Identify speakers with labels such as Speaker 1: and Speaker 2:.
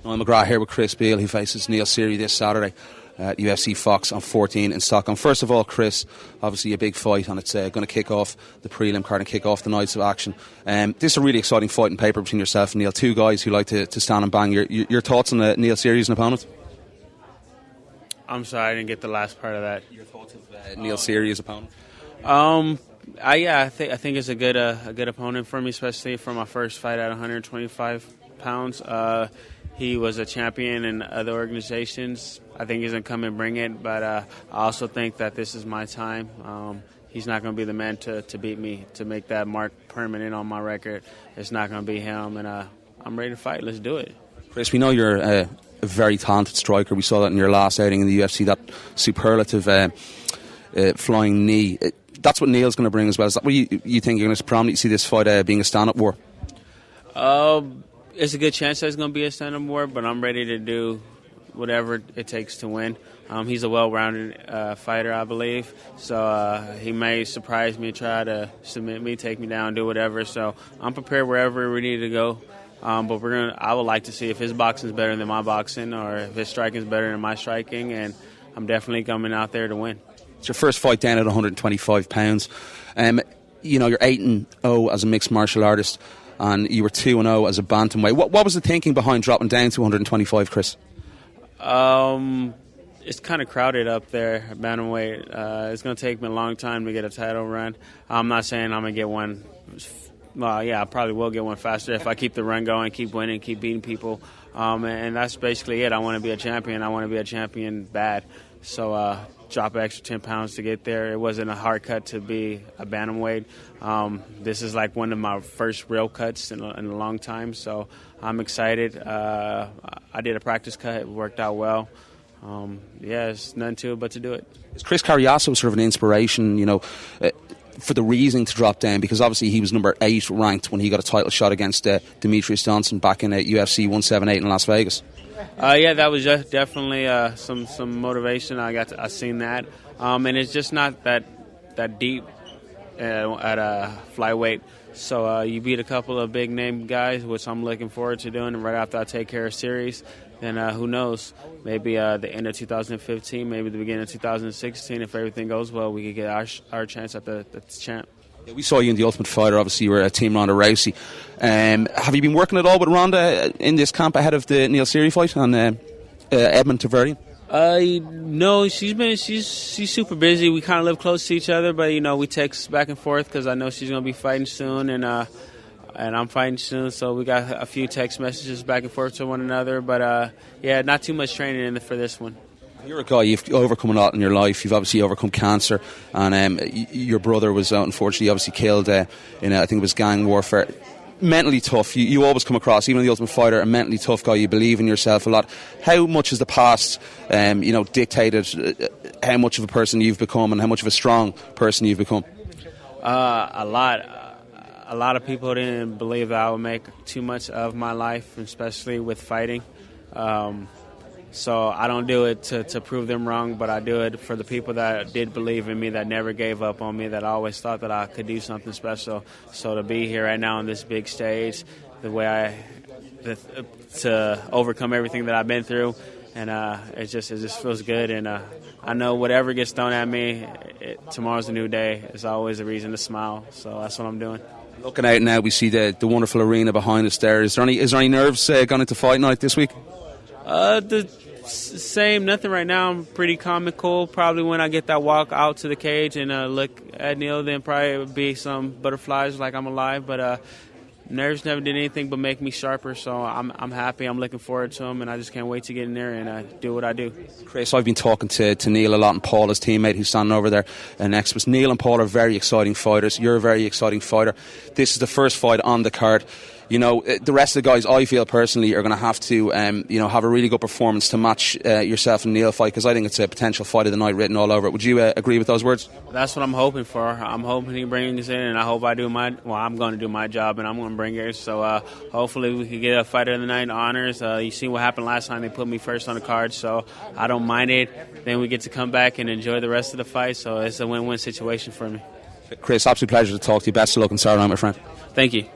Speaker 1: Noel McGrath here with Chris Beal, who faces Neil Seery this Saturday at UFC Fox on 14 in Stockholm. First of all, Chris, obviously a big fight, and it's going to kick off the prelim card and kick off the nights of action. This is a really exciting fight in paper between yourself and Neil, two guys who like to stand and bang. Your thoughts on Neil Seery as an opponent?
Speaker 2: I'm sorry, I didn't get the last part of that.
Speaker 1: Your thoughts of Neil Seery as opponent?
Speaker 2: I think it's a good opponent for me, especially for my first fight at 125 pounds. He was a champion in other organizations. I think he's going to come and bring it, but I also think that this is my time. He's not going to be the man to beat me, to make that mark permanent on my record. It's not going to be him, and I'm ready to fight. Let's do it.
Speaker 1: Chris, we know you're a very talented striker. We saw that in your last outing in the UFC, that superlative flying knee. That's what Neil's going to bring as well. Is that what you think you're going to prominently see this fight being a stand-up war?
Speaker 2: It's a good chance that it's going to be a stand-up war, but I'm ready to do whatever it takes to win. He's a well-rounded fighter, I believe. So he may surprise me, try to submit me, take me down, do whatever. So I'm prepared wherever we need to go. But I would like to see if his boxing is better than my boxing, or if his striking is better than my striking. And I'm definitely coming out there to win.
Speaker 1: It's your first fight down at 125 pounds. You're 8-0 as a mixed martial artist, and you were 2-0 as a bantamweight. What was the thinking behind dropping down to 125, Chris?
Speaker 2: It's kind of crowded up there at bantamweight. It's going to take me a long time to get a title run. I'm not saying I'm going to get one. Well, yeah, I probably will get one faster if I keep the run going, keep winning, keep beating people. And that's basically it. I want to be a champion. I want to be a champion bad. So drop an extra 10 pounds to get there. It wasn't a hard cut to be a bantamweight. This is like one of my first real cuts in a long time. So I'm excited. I did a practice cut. It worked out well. It's nothing to it but to do it.
Speaker 1: Is Chris Cariaso sort of an inspiration, for the reasoning to drop down? Because obviously he was number 8 ranked when he got a title shot against Demetrius Johnson back in UFC 178 in Las Vegas.
Speaker 2: That was just definitely some motivation. I seen that, and it's just not that deep at flyweight. So you beat a couple of big name guys, which I'm looking forward to doing. And right after I take care of series, then who knows? Maybe the end of 2015, maybe the beginning of 2016. If everything goes well, we could get our chance at the champ.
Speaker 1: Yeah, we saw you in The Ultimate Fighter. Obviously, you were a team Ronda Rousey. Have you been working at all with Ronda in this camp ahead of the Neil Seery fight on Edmund Tavernian?
Speaker 2: No, she's super busy. We kind of live close to each other, but we text back and forth because I know she's going to be fighting soon, and I'm fighting soon. So we got a few text messages back and forth to one another. But not too much training for this one.
Speaker 1: You're a guy, you've overcome a lot in your life. You've obviously overcome cancer, and your brother was unfortunately obviously killed in I think it was gang warfare. Mentally tough. You always come across, even in The Ultimate Fighter, a mentally tough guy. You believe in yourself a lot. How much has the past dictated how much of a person you've become and how much of a strong person you've become?
Speaker 2: A lot. A lot of people didn't believe that I would make too much of my life, especially with fighting. So I don't do it to prove them wrong, but I do it for the people that did believe in me, that never gave up on me, that always thought that I could do something special. So to be here right now on this big stage, the way to overcome everything that I've been through, and it just feels good. And I know whatever gets thrown at me, tomorrow's a new day. It's always a reason to smile. So that's what I'm doing.
Speaker 1: Looking out now, we see the wonderful arena behind us there. Is there any nerves gone into fight night this week?
Speaker 2: The same, nothing right now. I'm pretty calm and cool. Probably when I get that walk out to the cage and look at Neil, then probably would be some butterflies like I'm alive. But nerves never did anything but make me sharper. So I'm happy. I'm looking forward to them, and I just can't wait to get in there and do what I do.
Speaker 1: Chris, I've been talking to Neil a lot, and Paul, his teammate, who's standing over there next to us. Neil and Paul are very exciting fighters. You're a very exciting fighter. This is the first fight on the card. The rest of the guys, I feel personally, are going to have to, have a really good performance to match yourself and Neil fight, because I think it's a potential fight of the night written all over it. Would you agree with those words?
Speaker 2: That's what I'm hoping for. I'm hoping he brings in, and I hope I'm going to do my job, and I'm going to bring it. So hopefully we can get a fighter of the night honors. You see what happened last time. They put me first on the card, so I don't mind it. Then we get to come back and enjoy the rest of the fight, so it's a win-win situation for me.
Speaker 1: Chris, absolute pleasure to talk to you. Best of luck on Saturday night, my friend.
Speaker 2: Thank you.